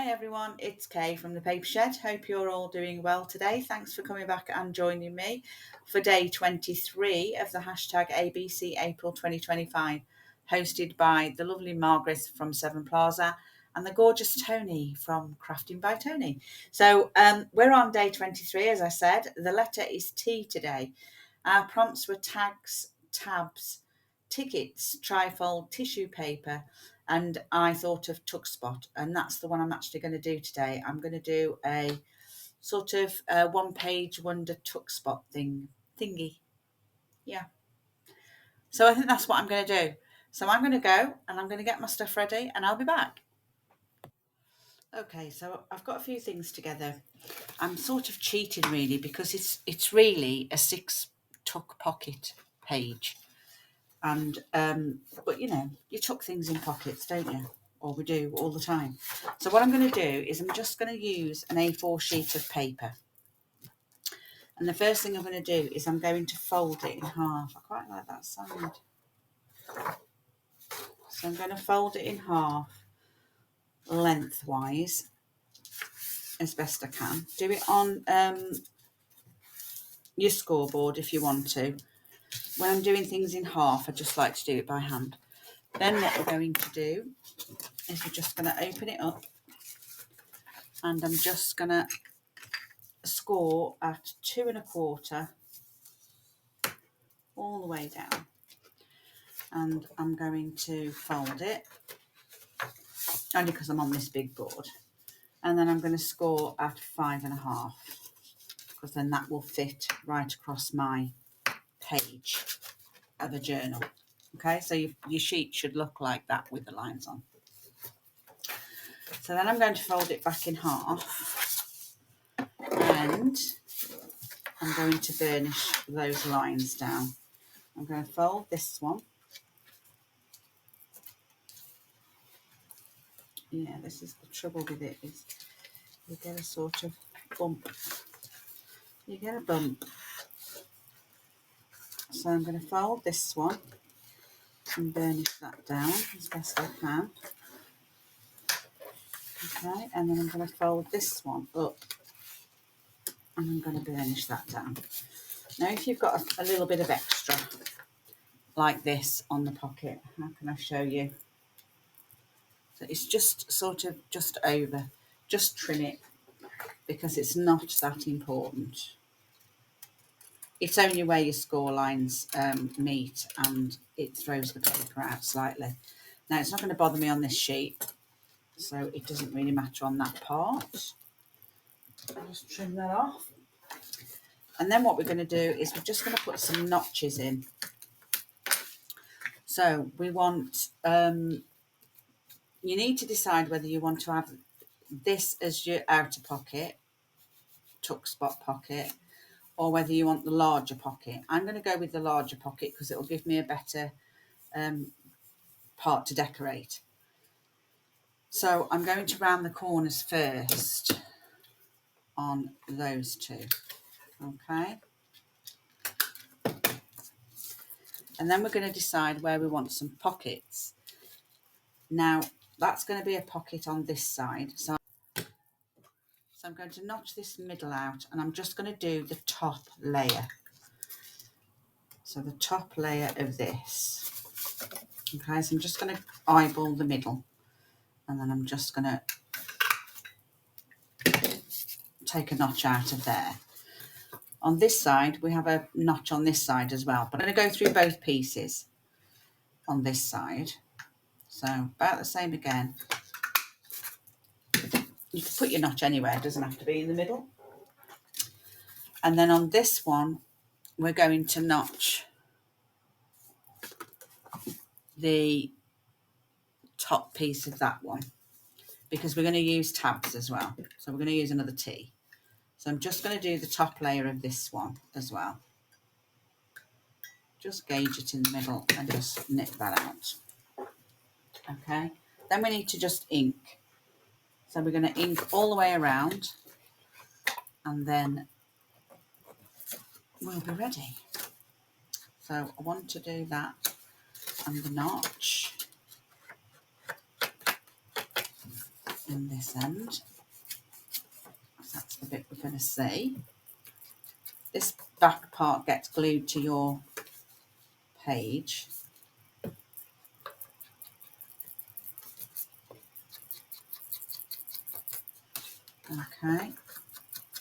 Hi everyone, it's Kay from the Paper Shed. Hope you're all doing well today. Thanks for coming back and joining me for day 23 of the hashtag ABC April 2025, hosted by the lovely Margerth from Seven Plaza and the gorgeous Toni from Crafting by Toni. So we're on day 23, as I said. The letter is T today. Our prompts were tags, tabs, tickets, trifold, tissue paper, and I thought of tuck spot, and that's the one I'm actually going to do today. I'm going to do a sort of one-page wonder tuck spot thingy. Yeah. So I think that's what I'm going to do. So I'm going to go and I'm going to get my stuff ready and I'll be back. Okay, so I've got a few things together. I'm sort of cheating really because it's really a 6 tuck pocket page. And but you tuck things in pockets, don't you? Or we do all the time. So what I'm going to do is I'm just going to use an A4 sheet of paper. And the first thing I'm going to do is I'm going to fold it in half. I quite like that side. So I'm going to fold it in half lengthwise as best I can. Do it on your scoreboard if you want to. When I'm doing things in half, I just like to do it by hand. Then what we're going to do is we're just going to open it up and I'm just going to score at 2 1/4 all the way down, and I'm going to fold it only because I'm on this big board, and then I'm going to score at 5 1/2 because then that will fit right across my page of a journal. Okay, so your sheet should look like that with the lines on. So then I'm going to fold it back in half and I'm going to burnish those lines down. I'm going to fold this one. Yeah, this is the trouble with it, is you get a sort of bump. You get a bump. So I'm going to fold this one and burnish that down as best I can. Okay, and then I'm going to fold this one up and I'm going to burnish that down. Now, if you've got a little bit of extra like this on the pocket, how can I show you? So it's just sort of just over. Just trim it because it's not that important. It's only where your score lines meet and it throws the paper out slightly. Now, it's not going to bother me on this sheet, so it doesn't really matter on that part. I'll just trim that off. And then what we're going to do is we're just going to put some notches in. So we want, you need to decide whether you want to have this as your outer pocket, tuck spot pocket, or whether you want the larger pocket. I'm going to go with the larger pocket because it will give me a better part to decorate. So I'm going to round the corners first on those two. Okay. And then we're going to decide where we want some pockets. Now, that's going to be a pocket on this side. So I'm going to notch this middle out and I'm just going to do the top layer. So the top layer of this. Okay, so I'm just going to eyeball the middle and then I'm just going to take a notch out of there. On this side, we have a notch on this side as well, but I'm going to go through both pieces on this side. So about the same again. You can put your notch anywhere, it doesn't have to be in the middle. And then on this one, we're going to notch the top piece of that one because we're going to use tabs as well. So we're going to use another T. So I'm just going to do the top layer of this one as well. Just gauge it in the middle and just nip that out. Okay. Then we need to just ink. So we're going to ink all the way around and then we'll be ready. So I want to do that and the notch. in this end. That's the bit we're going to see. This back part gets glued to your page. Okay,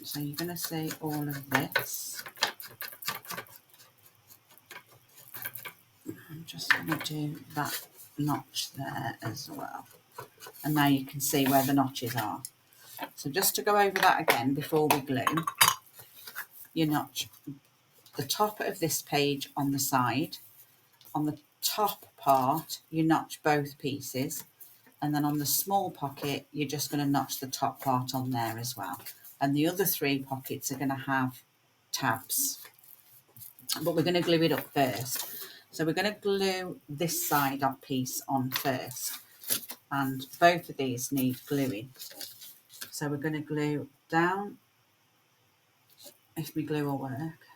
so you're going to see all of this. I'm just going to do that notch there as well. And now you can see where the notches are. So just to go over that again before we glue, you notch the top of this page on the side. On the top part, you notch both pieces. And then on the small pocket, you're just going to notch the top part on there as well. And the other 3 pockets are going to have tabs. But we're going to glue it up first. So we're going to glue this side up piece on first. And both of these need gluing. So we're going to glue down, if my glue will work.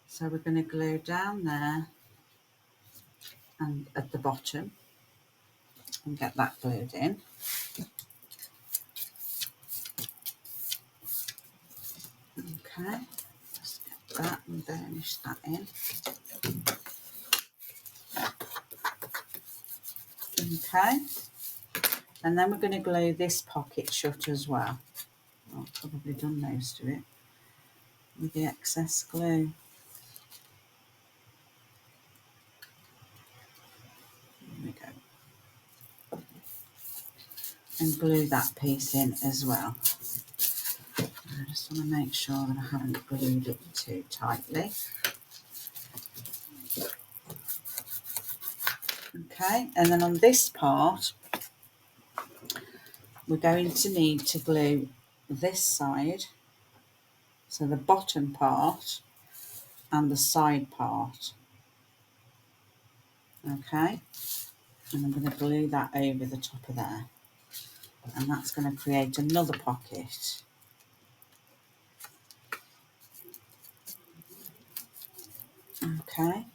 So we're going to glue down there and at the bottom and get that glued in. Okay, just get that and burnish that in. Okay, and then we're going to glue this pocket shut as well. I've probably done most of it with the excess glue. There we go. And glue that piece in as well. I just want to make sure that I haven't glued it too tightly. Okay, and then on this part, we're going to need to glue this side, so the bottom part and the side part. Okay, and I'm going to glue that over the top of there, and that's going to create another pocket. Okay,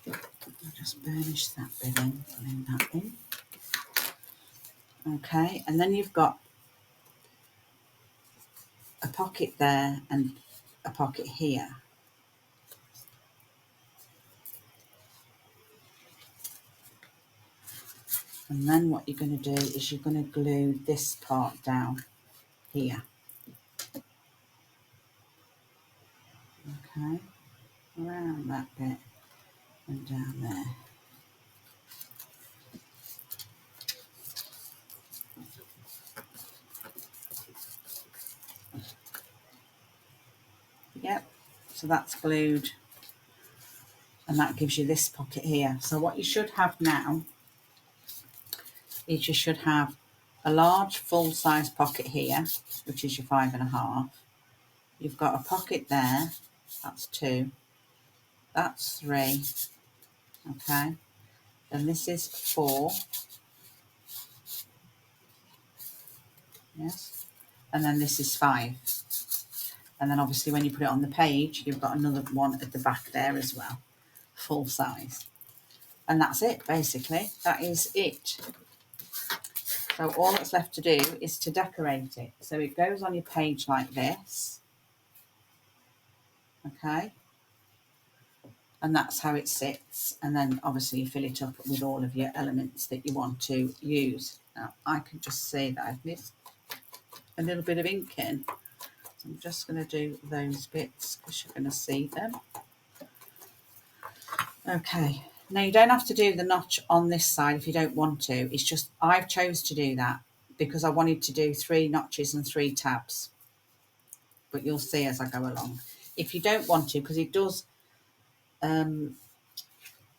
I'll just burnish that bit in, glue that in. Okay, and then you've got a pocket there and a pocket here. And then what you're going to do is you're going to glue this part down here. Okay, around that bit and down there. Yep, so that's glued, and that gives you this pocket here. So what you should have now is you should have a large full-size pocket here, which is your 5.5. You've got a pocket there, that's 2, that's 3, okay, then this is 4, yes, and then this is 5. And then obviously when you put it on the page, you've got another one at the back there as well, full size. And that's it, basically. That is it. So all that's left to do is to decorate it. So it goes on your page like this. Okay. And that's how it sits. And then obviously you fill it up with all of your elements that you want to use. Now I can just see that I've missed a little bit of ink in. So I'm just going to do those bits because you're going to see them. Okay, now you don't have to do the notch on this side if you don't want to. It's just I've chose to do that because I wanted to do 3 notches and 3 tabs. But you'll see as I go along. If you don't want to, because it does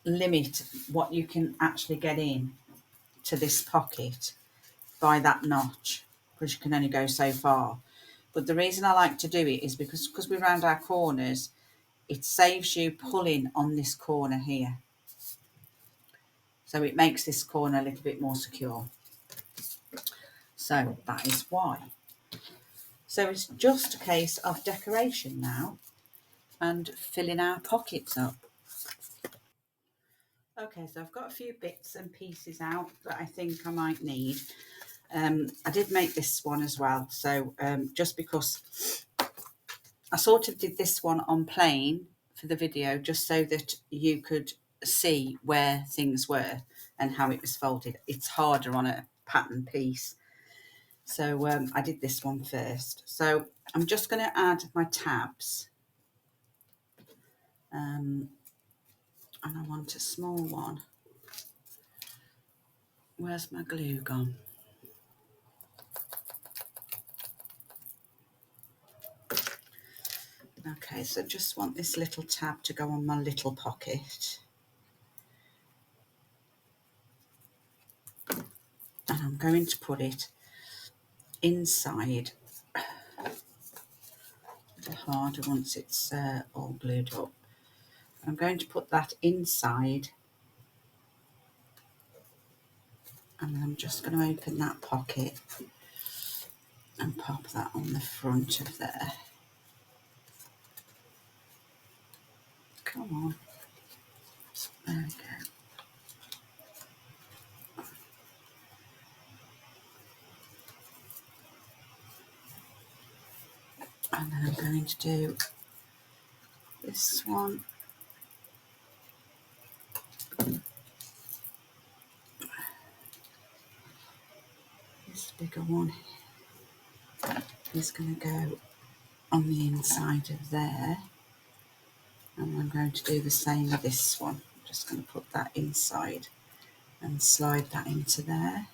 limit what you can actually get in to this pocket by that notch, because you can only go so far. But the reason I like to do it is because we round our corners, it saves you pulling on this corner here. So it makes this corner a little bit more secure. So that is why. So it's just a case of decoration now and filling our pockets up. Okay, so I've got a few bits and pieces out that I think I might need. I did make this one as well, so just because I sort of did this one on plain for the video, just so that you could see where things were and how it was folded. It's harder on a pattern piece, so I did this one first. So I'm just going to add my tabs, and I want a small one. Where's my glue gone? Okay, so just want this little tab to go on my little pocket. And I'm going to put it inside. A bit harder once it's all glued up. I'm going to put that inside, and then I'm just going to open that pocket and pop that on the front of there. Come on. There we go. And then I'm going to do this one. This bigger one is going to go on the inside of there. And I'm going to do the same with this one. I'm just going to put that inside and slide that into there.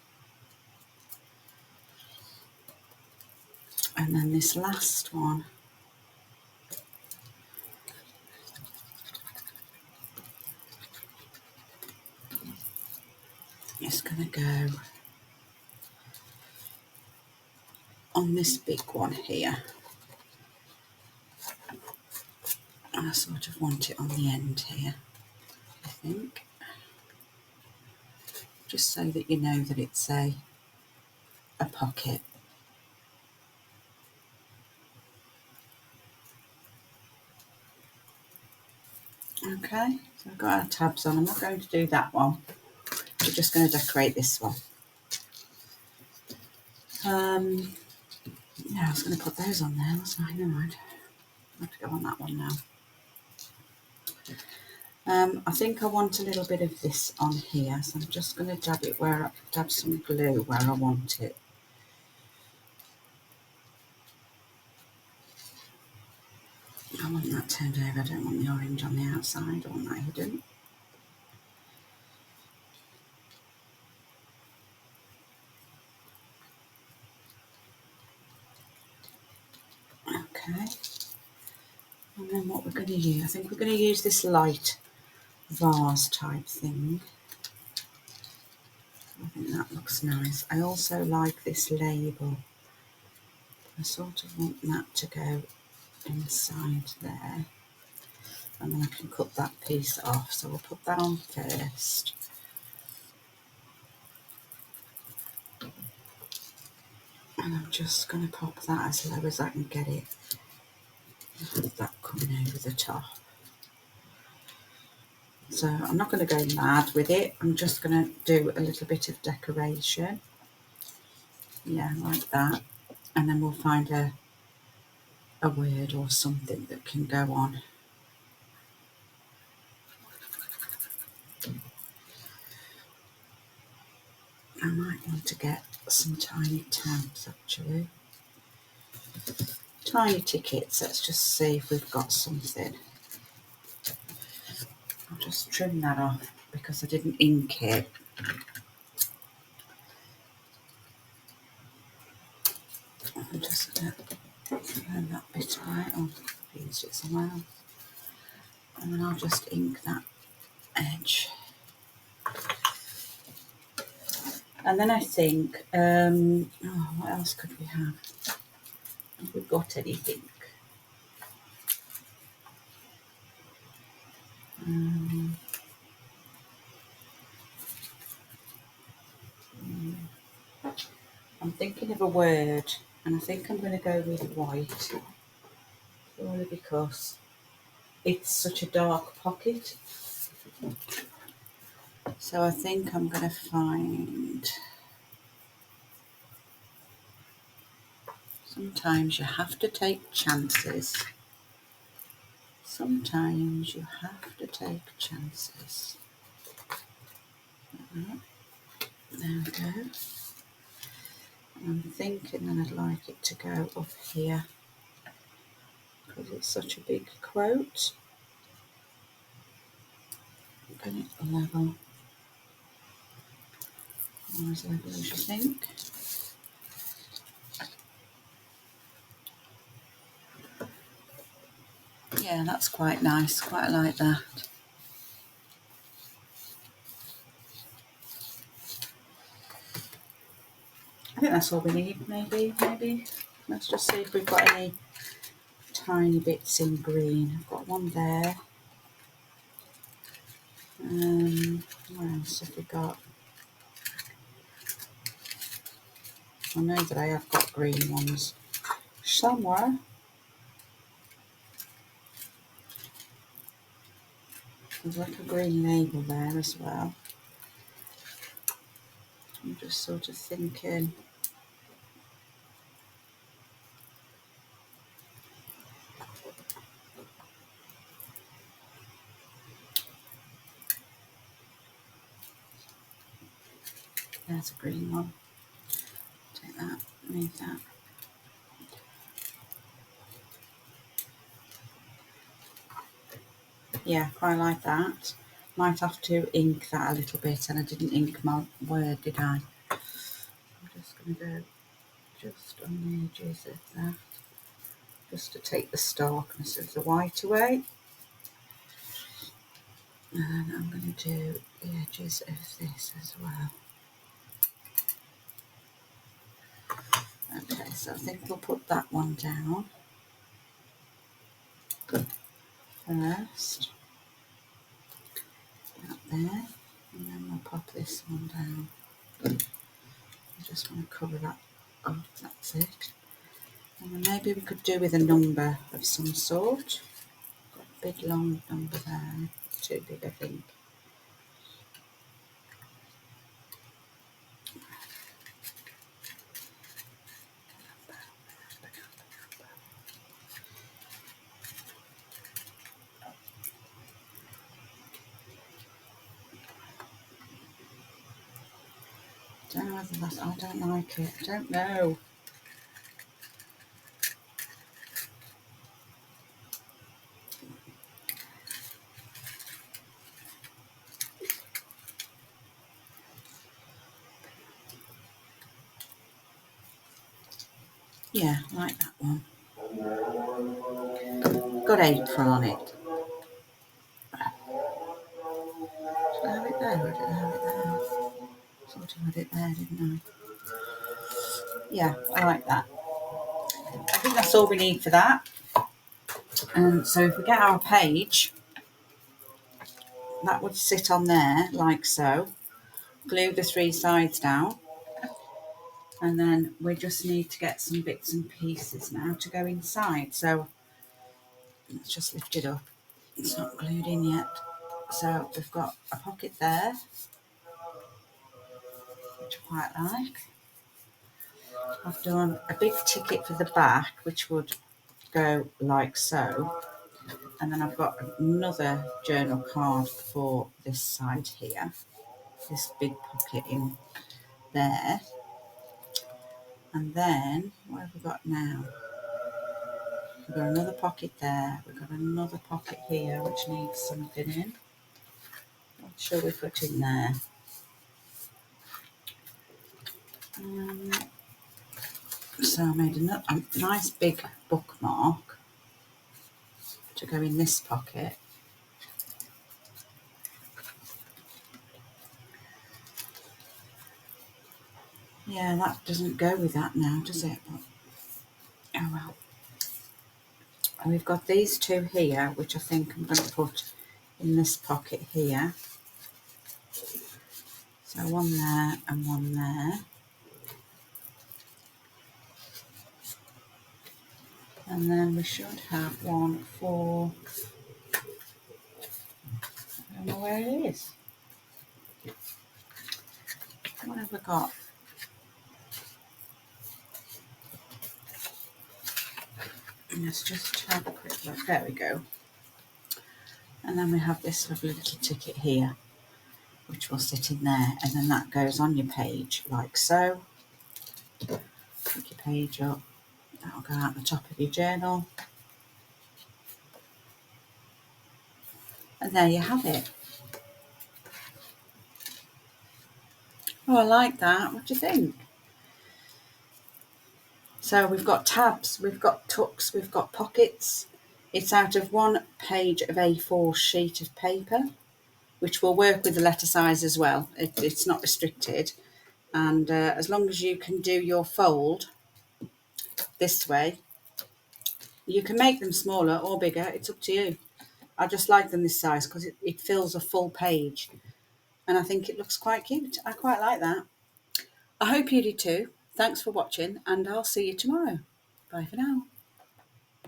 And then this last one is going to go on this big one here. And I sort of want it on the end here, I think. Just so that you know that it's a pocket. Okay, so I've got our tabs on. I'm not going to do that one. We're just going to decorate this one. Yeah, I was going to put those on there, wasn't I? Never mind. I have to go on that one now. I think I want a little bit of this on here, so I'm just going to dab some glue where I want it. I want that turned over. I don't want the orange on the outside. I want that hidden. Okay. And then what we're going to use, I think we're going to use this light vase type thing. I think that looks nice. I also like this label. I sort of want that to go inside there. And then I can cut that piece off. So we'll put that on first. And I'm just going to pop that as low as I can get it. Have that coming over the top. So I'm not going to go mad with it. I'm just going to do a little bit of decoration. Yeah, like that. And then we'll find a word or something that can go on. I might want to get some tiny tabs actually. Tiny tickets. Let's just see if we've got something. I'll just trim that off because I didn't ink it. I'm just going to throw that bit away. Oh, I've used it somewhere else. And then I'll just ink that edge. And then I think, what else could we have? Have we got anything? I'm thinking of a word, and I think I'm going to go with white, only because it's such a dark pocket. So I think I'm going to find... Sometimes you have to take chances. Sometimes you have to take chances. There we go. I'm thinking that I'd like it to go up here because it's such a big quote. Get it level. Or as level as you think. Yeah, that's quite nice. Quite like that. I think that's all we need, maybe. Let's just see if we've got any tiny bits in green. I've got one there. What else have we got? I know that I have got green ones somewhere. There's like a green label there as well. I'm just sort of thinking. There's a green one. Take that, need that. Yeah, quite like that. Might have to ink that a little bit, and I didn't ink my word, did I? I'm just going to go just on the edges of that, just to take the starkness of the white away. And I'm going to do the edges of this as well. Okay, so I think we'll put that one down first. That there. And then we'll pop this one down. I just want to cover that up, that's it. And then maybe we could do with a number of some sort. Got a big long number there. It's too big, I think. Don't know whether that's, I don't like it. I don't know. Yeah, I like that one. Got April on it. Did I have it there or did I have it there? Sort of had it there, didn't I? Yeah, I like that. I think that's all we need for that. And so if we get our page, that would sit on there like so. Glue the three sides down. And then we just need to get some bits and pieces now to go inside. So let's just lift it up. It's not glued in yet. So we've got a pocket there, which I quite like. I've done a big ticket for the back, which would go like so. And then I've got another journal card for this side here, this big pocket in there. And then, what have we got now? We've got another pocket there. We've got another pocket here, which needs something in. What shall we put in there? So I made a nice big bookmark to go in this pocket. Yeah, that doesn't go with that now, does it? But, oh well. And we've got these two here, which I think I'm going to put in this pocket here. So one there and one there. And then we should have one for, I don't know where it is. What have we got? Let's just have a quick look. There we go. And then we have this lovely little ticket here, which will sit in there, and then that goes on your page like so. Pick your page up, that'll go out the top of your journal, and there you have it. Oh, I like that. What do you think? So we've got tabs, we've got tucks, we've got pockets. It's out of 1 page of A4 sheet of paper, which will work with the letter size as well. It's not restricted. And as long as you can do your fold this way, you can make them smaller or bigger. It's up to you. I just like them this size because it fills a full page. And I think it looks quite cute. I quite like that. I hope you do too. Thanks for watching, and I'll see you tomorrow. Bye for now.